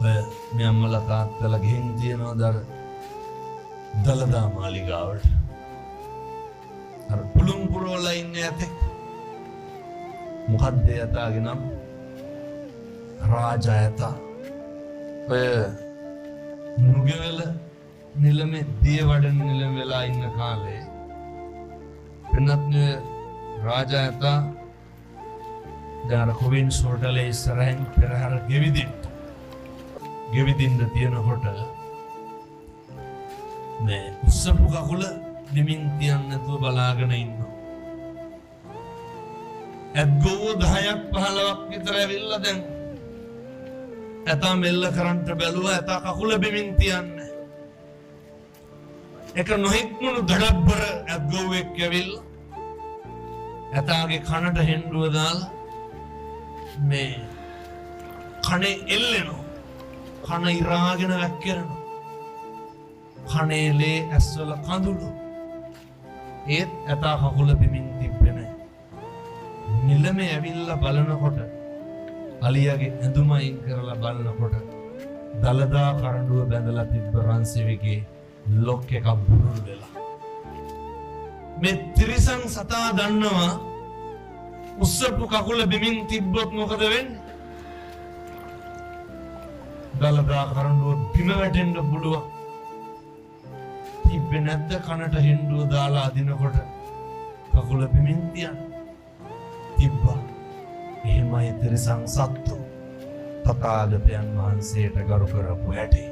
ඔය මේ අම්මලා තාත්තලා ගෙහින් තියනවා දලදා මාලිගාවට. අර පුළුම් පුරවලා ඉන්නේ ඇතෙක්. මොකක්ද යතාගේ නම්? රාජයතා. ඔය නුගවැල නිලමේ දියවඩන නිලම වෙලා ඉන්න කාලේ වෙනත් රාජයතා දැන් කොවින් හෝටලේ ඉස්සරහින් පෙරහැර ගෙවිදින්න තියෙනකොට මේ උස්සපු කකුල දෙමින් තියන්න නැතුව බලාගෙන ඉන්නවා. ඇත්ගොව 10ක් 15ක් විතර ඇවිල්ලා දැන් ඇතා මෙල්ල කරන්ට බැලුවා. ඇතා කකුල බිමින් තියන්නේ. එක නොහික්මුණු දඩබ්බර ඇත්ගොවෙක් ඇවිල්ලා ඇතාගේ කනට හෙන්ඩුව දාලා මේ කනේ එල්ලෙනවා. කන ඉරාගෙන වැක්කිරෙනවා. කනේ ලේ ඇස්වල කඳුළු. ඒත් ඇතා කකුල බිමින් තිබ්බේ නැහැ. නිලමේ ඇවිල්ලා බලනකොට අලියාගේ ඇඳුම අයින් කරලා බලනකොට දලදා කරඬුව බැඳලා තිබ්බ රන්සිවිගේ ලොක් එකක් බුරුල් වෙලා. මේ ත්‍රිසං සතා දන්නවා උස්සපු කකුල බිමින් තිබ්බොත් මොකද වෙන්නේ? දලදා කරඬුව බිම වැටෙන්න පුළුවන්. තිබ්බේ නැද්ද කනට හෙන්ඩුව දාලා අදිනකොට කකුල බිමින් තියන්න? තිබ්බා. එහෙමයි ත්‍රිසං සත්තු තථාගතයන් වහන්සේට ගරු කරපු හැටි.